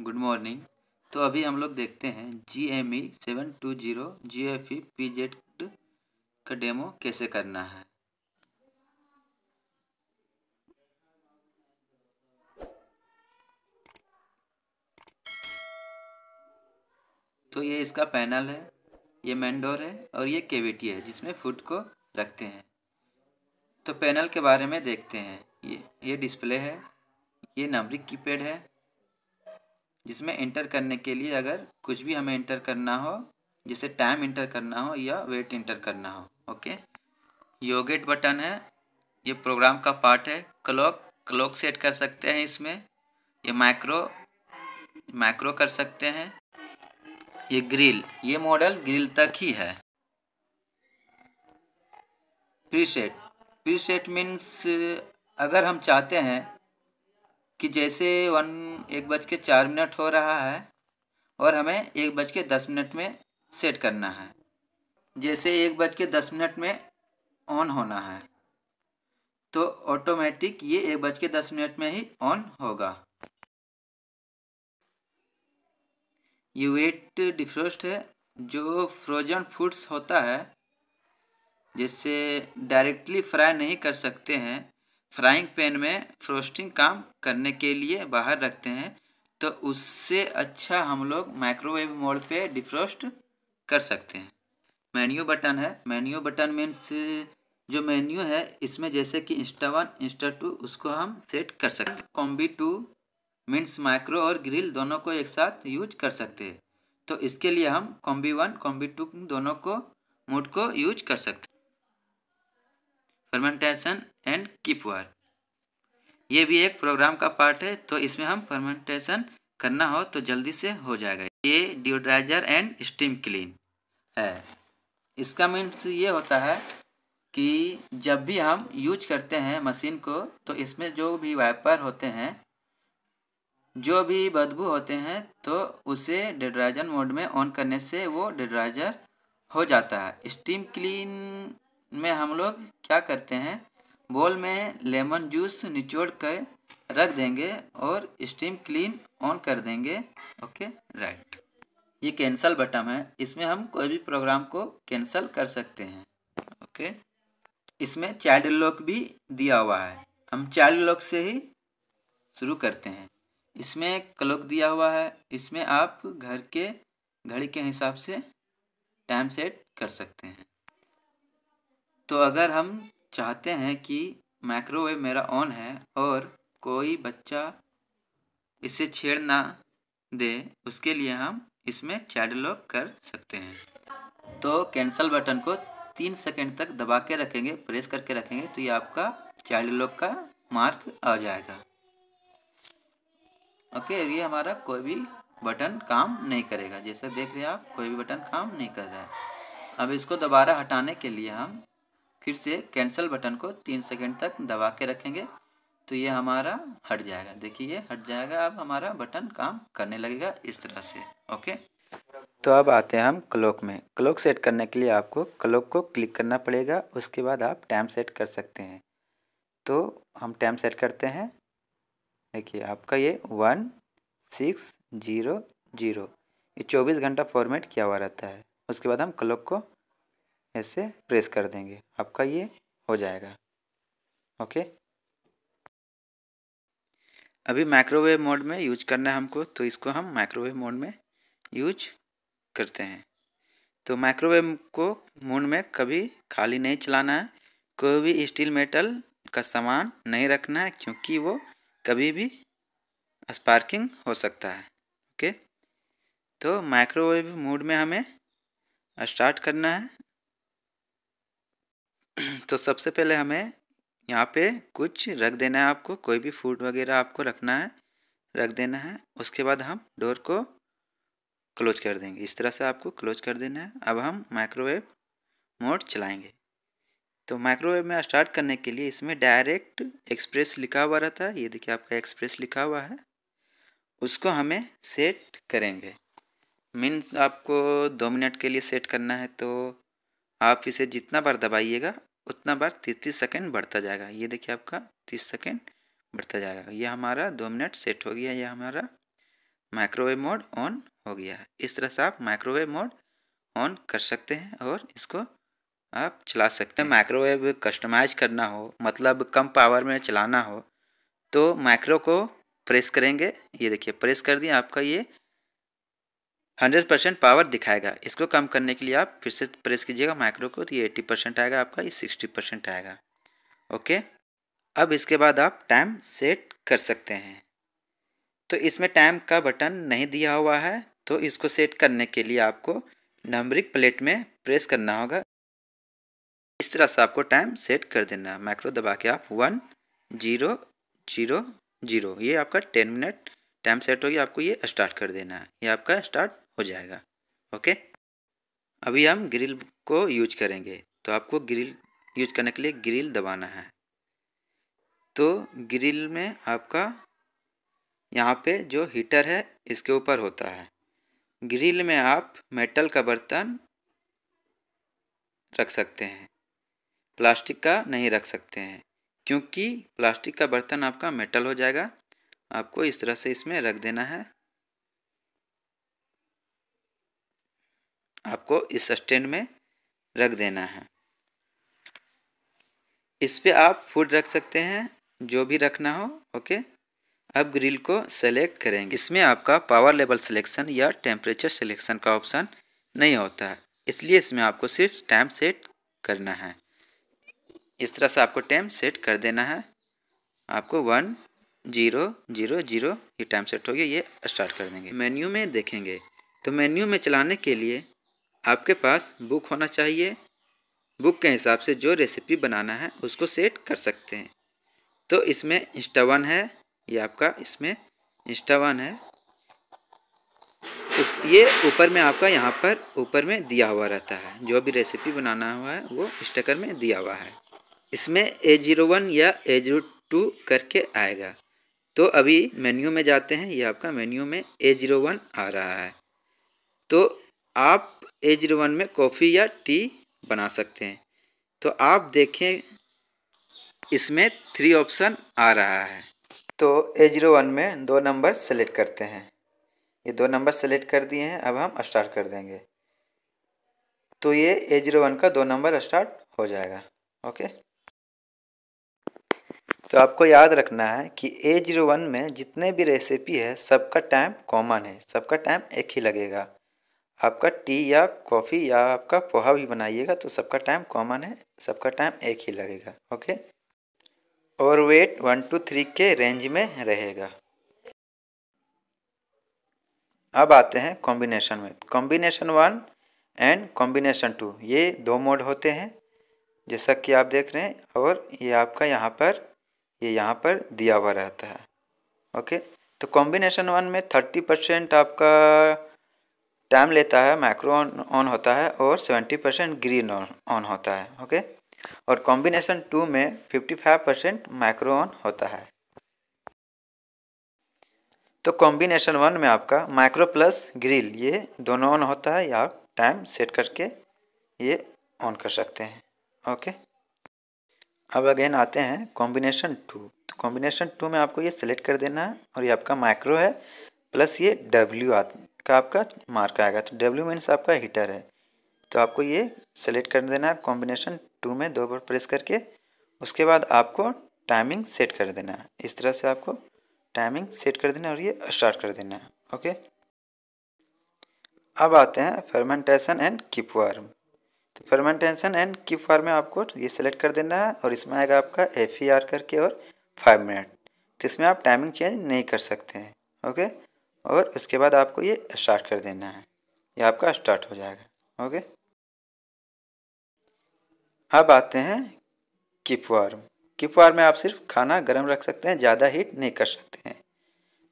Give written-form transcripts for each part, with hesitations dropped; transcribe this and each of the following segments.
Good morning. तो अभी हम लोग देखते हैं GME 720 GFE PZ का डेमो कैसे करना है। तो ये इसका पैनल है, ये मेन डोर है और ये कैविटी है जिसमें फूड को रखते हैं। तो पैनल के बारे में देखते हैं। ये डिस्प्ले है, ये नंबरिंग कीपैड है जिसमें इंटर करने के लिए अगर कुछ भी हमें इंटर करना हो, जैसे टाइम इंटर करना हो या वेट इंटर करना हो। ओके, योगेट बटन है, ये प्रोग्राम का पार्ट है। क्लॉक सेट कर सकते हैं इसमें। ये मैक्रो कर सकते हैं। ये ग्रिल, ये मॉडल ग्रिल तक ही है। प्रीसेट मीन्स अगर हम चाहते हैं कि जैसे 1:04 हो रहा है और हमें 1:10 में सेट करना है, जैसे 1:10 में ऑन होना है तो ऑटोमेटिक ये 1:10 में ही ऑन होगा। ये वेट डिफ्रोस्ट है, जो फ्रोजन फूड्स होता है जिससे डायरेक्टली फ्राई नहीं कर सकते हैं, फ्राइंग पैन में फ्रोस्टिंग काम करने के लिए बाहर रखते हैं, तो उससे अच्छा हम लोग माइक्रोवेव मोड पे डिफ्रोस्ट कर सकते हैं। मेन्यू बटन है, मेन्यू बटन मीन्स जो मेन्यू है इसमें जैसे कि Insta 1 Insta 2 उसको हम सेट कर सकते हैं। कॉम्बी 2 मीन्स माइक्रो और ग्रिल दोनों को एक साथ यूज कर सकते हैं, तो इसके लिए हम कॉम्बी 1 कॉम्बी 2 दोनों को मोड को यूज कर सकते हैं। फर्मेंटेशन एंड कीप वार, ये भी एक प्रोग्राम का पार्ट है, तो इसमें हम फर्मेंटेशन करना हो तो जल्दी से हो जाएगा। ये डिओड्राइजर एंड स्टीम क्लीन है। इसका मीन्स ये होता है कि जब भी हम यूज करते हैं मशीन को, तो इसमें जो भी वाइपर होते हैं, जो भी बदबू होते हैं, तो उसे डिओड्राइजर मोड में ऑन करने से वो डिओड्राइजर हो जाता है। स्टीम क्लीन में हम लोग क्या करते हैं, बोल में लेमन जूस निचोड़ कर रख देंगे और स्टीम क्लीन ऑन कर देंगे। Okay, right. ये कैंसल बटन है, इसमें हम कोई भी प्रोग्राम को कैंसल कर सकते हैं। ओके, इसमें चाइल्ड लॉक भी दिया हुआ है, हम चाइल्ड लॉक से ही शुरू करते हैं। इसमें क्लॉक दिया हुआ है, इसमें आप घर के घड़ी के हिसाब से टाइम सेट कर सकते हैं। तो अगर हम चाहते हैं कि माइक्रोवेव मेरा ऑन है और कोई बच्चा इसे छेड़ ना दे, उसके लिए हम इसमें चाइल्ड लॉक कर सकते हैं। तो कैंसल बटन को 3 सेकंड तक दबा के रखेंगे, प्रेस करके रखेंगे, तो ये आपका चाइल्ड लॉक का मार्क आ जाएगा। ओके, ये हमारा कोई भी बटन काम नहीं करेगा, जैसे देख रहे हैं आप, कोई भी बटन काम नहीं कर रहा है। अब इसको दोबारा हटाने के लिए हम फिर से कैंसल बटन को 3 सेकंड तक दबा के रखेंगे, तो ये हमारा हट जाएगा। देखिए, ये हट जाएगा, अब हमारा बटन काम करने लगेगा इस तरह से। ओके, तो अब आते हैं हम क्लॉक में। क्लॉक सेट करने के लिए आपको क्लॉक को क्लिक करना पड़ेगा, उसके बाद आप टाइम सेट कर सकते हैं। तो हम टाइम सेट करते हैं। देखिए, आपका ये 1600, ये 24 घंटा फॉर्मेट किया हुआ रहता है। उसके बाद हम क्लॉक को ऐसे प्रेस कर देंगे, आपका ये हो जाएगा। ओके, अभी माइक्रोवेव मोड में यूज करना है हमको, तो इसको हम माइक्रोवेव मोड में यूज करते हैं। तो माइक्रोवेव को मोड में कभी खाली नहीं चलाना है, कोई भी स्टील मेटल का सामान नहीं रखना है, क्योंकि वो कभी भी स्पार्किंग हो सकता है। ओके, तो माइक्रोवेव मोड में हमें स्टार्ट करना है। तो सबसे पहले हमें यहाँ पे कुछ रख देना है, आपको कोई भी फूड वगैरह आपको रखना है, रख देना है। उसके बाद हम डोर को क्लोज कर देंगे, इस तरह से आपको क्लोज कर देना है। अब हम माइक्रोवेव मोड चलाएंगे। तो माइक्रोवेव में स्टार्ट करने के लिए इसमें डायरेक्ट एक्सप्रेस लिखा हुआ रहता है, ये देखिए आपका एक्सप्रेस लिखा हुआ है, उसको हमें सेट करेंगे। मीन्स आपको 2 मिनट के लिए सेट करना है, तो आप इसे जितना बार दबाइएगा उतना बार 30 सेकेंड बढ़ता जाएगा। ये देखिए आपका 30 सेकेंड बढ़ता जाएगा। ये हमारा 2 मिनट सेट हो गया, ये हमारा माइक्रोवेव मोड ऑन हो गया है। इस तरह से आप माइक्रोवेव मोड ऑन कर सकते हैं और इसको आप चला सकते हैं। माइक्रोवेव कस्टमाइज करना हो, मतलब कम पावर में चलाना हो, तो माइक्रो को प्रेस करेंगे। ये देखिए प्रेस कर दिया, आपका ये 100% पावर दिखाएगा। इसको कम करने के लिए आप फिर से प्रेस कीजिएगा माइक्रो को, तो ये 80% आएगा, आपका ये 60% आएगा। ओके, अब इसके बाद आप टाइम सेट कर सकते हैं। तो इसमें टाइम का बटन नहीं दिया हुआ है, तो इसको सेट करने के लिए आपको नंबरिंग प्लेट में प्रेस करना होगा। इस तरह से आपको टाइम सेट कर देना है। माइक्रो दबा के आप 1 0 0 0, ये आपका 10 मिनट टाइम सेट हो गया। आपको ये स्टार्ट कर देना है, ये आपका स्टार्ट हो जाएगा। ओके, अभी हम ग्रिल को यूज करेंगे, तो आपको ग्रिल यूज करने के लिए ग्रिल दबाना है। तो ग्रिल में आपका यहाँ पे जो हीटर है इसके ऊपर होता है। ग्रिल में आप मेटल का बर्तन रख सकते हैं, प्लास्टिक का नहीं रख सकते हैं, क्योंकि प्लास्टिक का बर्तन आपका मेटल हो जाएगा। आपको इस तरह से इसमें रख देना है। आपको इस स्टैंड में रख देना है। इस पे आप फूड रख सकते हैं, जो भी रखना हो। ओके, अब ग्रिल को सेलेक्ट करेंगे। इसमें आपका पावर लेवल सिलेक्शन या टेम्परेचर सिलेक्शन का ऑप्शन नहीं होता है, इसलिए इसमें आपको सिर्फ टाइम सेट करना है। इस तरह से आपको टाइम सेट कर देना है। आपको 1 0 0 0 ये टाइम सेट हो गया, ये स्टार्ट कर देंगे। मेन्यू में देखेंगे, तो मेन्यू में चलाने के लिए आपके पास बुक होना चाहिए। बुक के हिसाब से जो रेसिपी बनाना है उसको सेट कर सकते हैं। तो इसमें इंस्टा1 है, ये आपका इसमें इंस्टा1 है। ये ऊपर में आपका यहाँ पर ऊपर में दिया हुआ रहता है, जो भी रेसिपी बनाना हुआ है वो स्टिकर में दिया हुआ है। इसमें A01 या A02 करके आएगा। तो अभी मेन्यू में जाते हैं, ये आपका मेन्यू में A01 आ रहा है। तो आप A01 में कॉफ़ी या टी बना सकते हैं। तो आप देखें इसमें 3 ऑप्शन आ रहा है। तो A01 में 2 नंबर सेलेक्ट करते हैं। ये 2 नंबर सेलेक्ट कर दिए हैं, अब हम स्टार्ट कर देंगे। तो ये A01 का 2 नंबर स्टार्ट हो जाएगा। ओके, तो आपको याद रखना है कि A01 में जितने भी रेसिपी है सबका टाइम कॉमन है, सबका टाइम एक ही लगेगा। आपका टी या कॉफ़ी या आपका पोहा भी बनाइएगा तो सबका टाइम कॉमन है, सबका टाइम एक ही लगेगा। ओके, और वेट 1 to 3 के रेंज में रहेगा। अब आते हैं कॉम्बिनेशन में। कॉम्बिनेशन 1 एंड कॉम्बिनेशन 2, ये 2 मोड होते हैं जैसा कि आप देख रहे हैं, और ये आपका यहाँ पर दिया हुआ रहता है। ओके, तो कॉम्बिनेशन 1 में 30% आपका टाइम लेता है, माइक्रो ऑन होता है, और 70% ग्रीन ऑन होता है। ओके, और कॉम्बिनेशन 2 में 55% माइक्रो ऑन होता है। तो कॉम्बिनेशन 1 में आपका माइक्रो प्लस ग्रिल ये दोनों ऑन होता है, या आप टाइम सेट करके ये ऑन कर सकते हैं। ओके, अब अगेन आते हैं कॉम्बिनेशन 2। तो कॉम्बिनेशन 2 में आपको ये सेलेक्ट कर देना है, और ये आपका माइक्रो है प्लस ये W का आपका मार्क आएगा। तो W मीन्स आपका हीटर है, तो आपको ये सेलेक्ट कर देना है कॉम्बिनेशन 2 में 2 बार प्रेस करके। उसके बाद आपको टाइमिंग सेट कर देना है। इस तरह से आपको टाइमिंग सेट कर देना है और ये स्टार्ट कर देना है। ओके, अब आते हैं फर्मेंटेशन एंड कीप वार्म। तो फर्मेंटेशन एंड कीप वार्म में आपको ये सेलेक्ट कर देना है, और इसमें आएगा आपका FER करके और 5 मिनट। तो इसमें आप टाइमिंग चेंज नहीं कर सकते हैं। ओके, और उसके बाद आपको ये स्टार्ट कर देना है, ये आपका स्टार्ट हो जाएगा। ओके, अब आते हैं कीप वार्म। कीप वार्म में आप सिर्फ खाना गर्म रख सकते हैं, ज़्यादा हीट नहीं कर सकते हैं।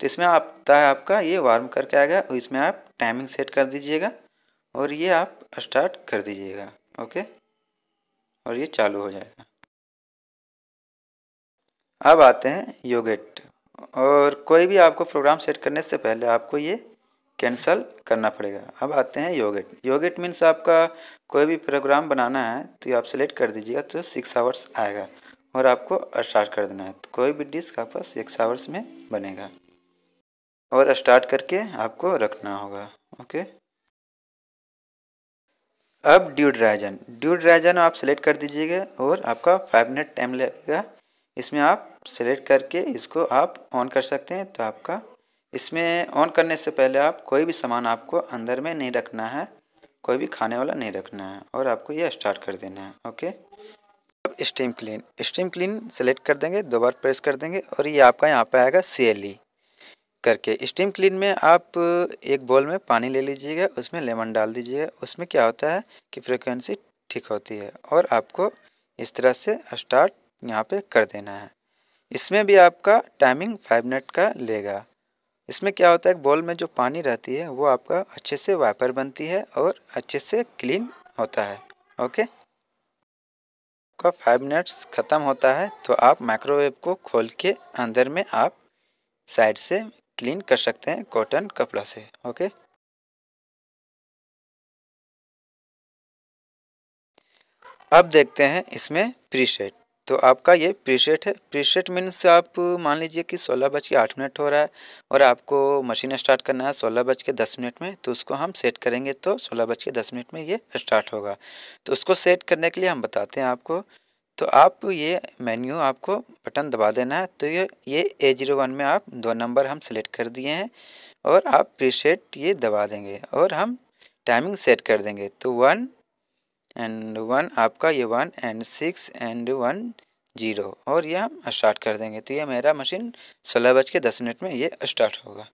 तो इसमें आता है आपका ये वार्म करके आएगा, और इसमें आप टाइमिंग सेट कर दीजिएगा और ये आप स्टार्ट कर दीजिएगा। ओके, और ये चालू हो जाएगा। अब आते हैं योगेट। और कोई भी आपको प्रोग्राम सेट करने से पहले आपको ये कैंसिल करना पड़ेगा। अब आते हैं योगेट। योगेट मीन्स आपका कोई भी प्रोग्राम बनाना है तो ये आप सेलेक्ट कर दीजिएगा, तो 6 आवर्स आएगा, और आपको स्टार्ट कर देना है। तो कोई भी डिश आपका 6 आवर्स में बनेगा। और स्टार्ट करके आपको रखना होगा। ओके। अब ड्यू ड्राइजन आप सेलेक्ट कर दीजिएगा और आपका 5 मिनट टाइम लगेगा। इसमें आप सेलेक्ट करके इसको आप ऑन कर सकते हैं। तो आपका इसमें ऑन करने से पहले आप कोई भी सामान आपको अंदर में नहीं रखना है, कोई भी खाने वाला नहीं रखना है, और आपको ये स्टार्ट कर देना है। ओके। अब स्टीम क्लीन सेलेक्ट कर देंगे, 2 बार प्रेस कर देंगे और ये आपका यहाँ पे आएगा CLE करके। स्टीम क्लीन में आप एक बोल में पानी ले लीजिएगा, उसमें लेमन डाल दीजिएगा। उसमें क्या होता है कि फ्रिक्वेंसी ठीक होती है, और आपको इस तरह से स्टार्ट यहाँ पे कर देना है। इसमें भी आपका टाइमिंग 5 मिनट का लेगा। इसमें क्या होता है, बोल में जो पानी रहती है वो आपका अच्छे से वाइपर बनती है और अच्छे से क्लीन होता है। ओके। आपका 5 मिनट्स ख़त्म होता है तो आप माइक्रोवेव को खोल के अंदर में आप साइड से क्लीन कर सकते हैं कॉटन कपड़ा से। ओके। अब देखते हैं इसमें प्रीसेट। तो आपका ये प्रीसेट है। प्रीसेट मीन्स आप मान लीजिए कि 16:08 हो रहा है और आपको मशीन स्टार्ट करना है 16:10 में, तो उसको हम सेट करेंगे तो 16:10 में ये स्टार्ट होगा। तो उसको सेट करने के लिए हम बताते हैं आपको। तो आप ये मेन्यू आपको बटन दबा देना है। तो ये A01 में आप 2 नंबर हम सेलेक्ट कर दिए हैं और आप प्रीसेट ये दबा देंगे और हम टाइमिंग सेट कर देंगे। तो 1 आपका ये 1 एंड 6 एंड 1 0 और ये हम स्टार्ट कर देंगे। तो ये मेरा मशीन 16:10 में ये स्टार्ट होगा।